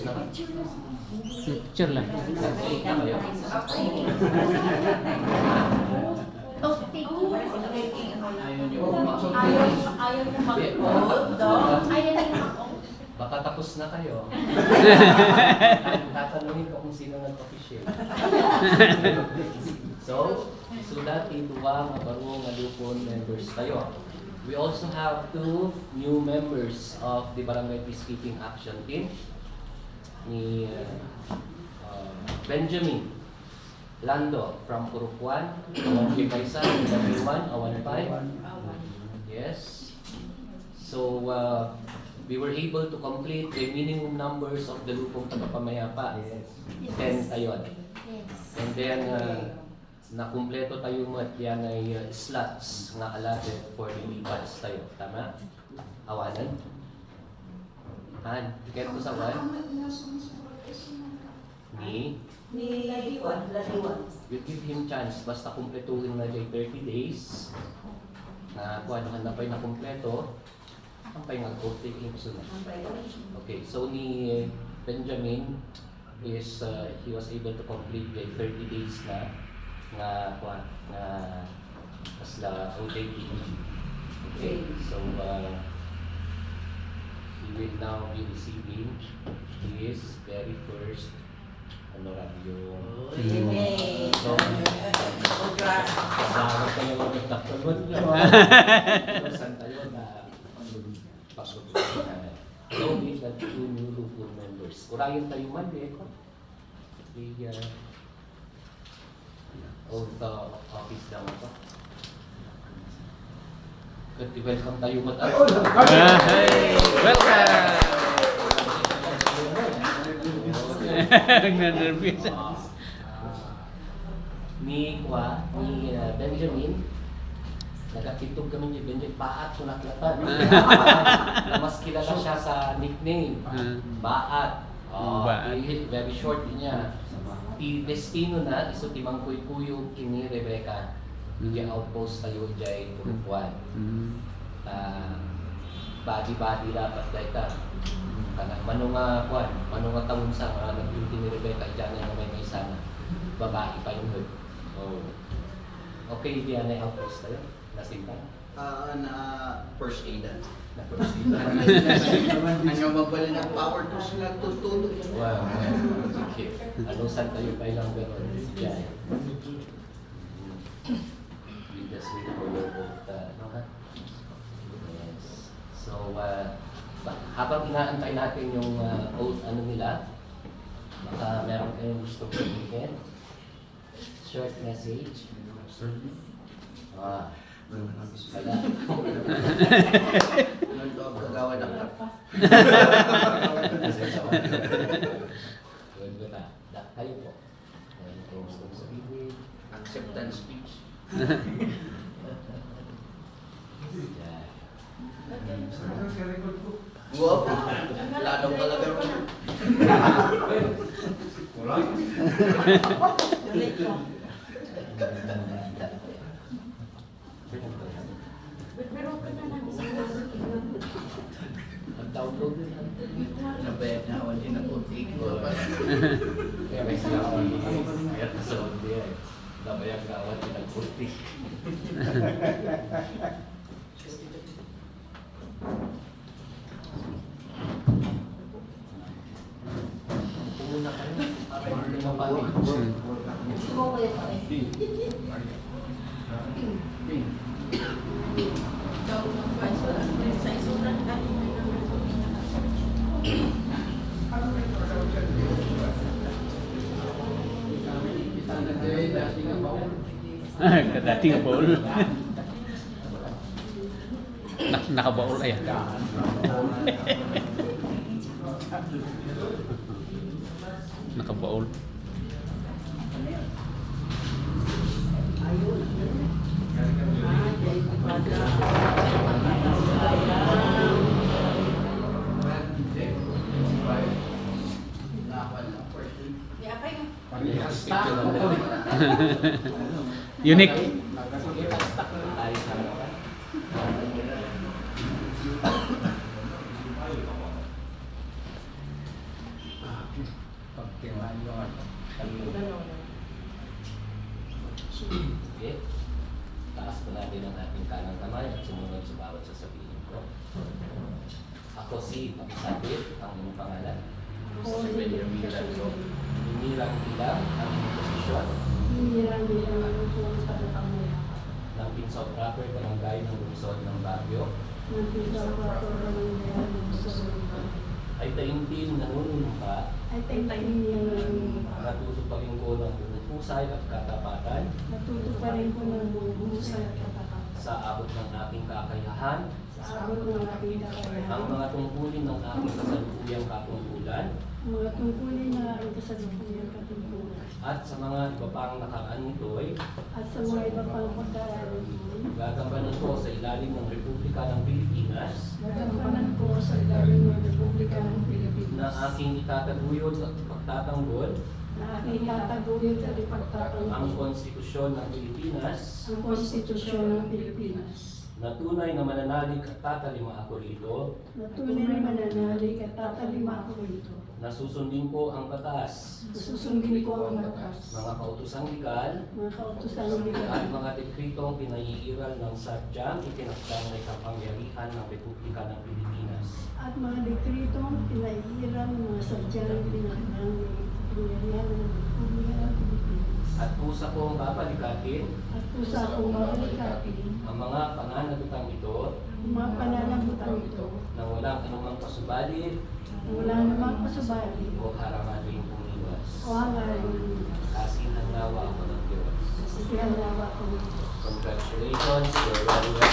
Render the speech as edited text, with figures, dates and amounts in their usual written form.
na ka? Picture lang. Nag-8 na kayo? Oh, thank you. Ayaw niyo. Ayaw niyo mag-hold, dog. Ayaw niyo mag-hold. Baka tapos na kayo. Tatanungin ko kung sino nag-official. So, sulat ituwang barong alupon members tayo. We also have 2 new members of the Barangay Peacekeeping Action Team. Ni Benjamin Lando from Purukuan, Awan Kaysa, Awan 5. Yes. So, we were able to complete the minimum numbers of the lupong tagapamayapa. 10 tayo. And then, nakumpleto tayo mo at yan ay slots nga allotted for the lipas tayo. Tama? Awanan? Han, get ko sa one? Ni Ladiwan. You give him chance, basta kumpletuhin na dyan 30 days. Na kung ano na pa'y nakumpleto, ang pa'y mag-vote him sunod. Okay, so ni Benjamin is, he was able to complete the 30 days na kasla OJT. Okay, so he will now be receiving his very first honorarium. So, kasama kayo magtatulod naman. Saan tayo na pag-upunan. So, we have 2 new lupon members. Kurayan tayo man, the oath of office lang ito. Good, welcome tayo Welcome! Nag-nervous. Ni Benjamin, nagkatitog kami ni Benjamin, Baat ko naklatan. Mas kilala siya sa nickname, Baat. Baat. Very short niya. Ti destino na, iso timang kuy-kuyo kini Rebecca. Yung outpost tayo dyan, Purukuan. Body dapat dahil ka. Manong taon sa nag-duty ni Rebecca, dyan na may sana. Babae pa yung hood. Oh. Okay, diyan na outpost tayo. Nasinta? Na first aid. Na first aid. Ano mabali ng power to sila tutulog. Wow. Okay. Anong saan tayo pa ilang gano'n? Diyan. We just wait for your vote. Yes. So, habang inaantay natin yung oath nila, baka meron kayong gusto sabihin. Short message. Wala. Nandog kagawa ng Kayo po. Ano kayong gusto sabihin? acceptance speech. Yan. Wow, lalong talaga rin. Mag-download din. Nabayad na ako din ang putik ko. Kaya may sinawan din. Kaya nasunod din. Nabayag na awat din ang putik. Pumuna kayo. Para hindi mo panig. Kadating baul. Nakabaul ay. Nakabaul. Unique. Tayo sa harapan. Tinuhan yung ano. Ganon. Okay. Taas po natin ang ating kanang kamay at sumunod sa bawat sasabihin ko. Ako si Papisapit, ang inyong pangalan. Si Benjamin Lazo. Hinirang bilang ang inyong posisyon ng Pinsop Proper Barangay ng Lungsod ng Baguio ay taimtim nanunumpa natutupagin ko ng buong pusay at katapatan sa abot ng aking kakayahan ang mga tungkulin ng aking kasalukuyang katungkulan at sa mga iba pang nakaraan nito'y gagampanan ko sa ilalim ng Republika ng Pilipinas na aking itataguyod at pagtatanggol ang konstitusyon ng Pilipinas na tunay na mananalig at tatalima ako rito na susundin ko ang batas, mga kautosang legal at mga dekretong pinaiiral ng sadyang itinakdang may kapangyarihan ng Republika ng Pilipinas. At mga dekretong pinaihiran ng mga sadyang pinagdang pinagdang ng Republika ng Pilipinas. At kusa kong babalikatin At kusa akong mabalikatin ang mga pananagutang ito ang mga pananagutan ito na walang anumang pasubalit na wala namang pasubali o haramading pumiwas. o hangarin. Kasi ang nawa ako ng Diyos. Kasi ang lawa ko nito. Congratulations, you're very welcome.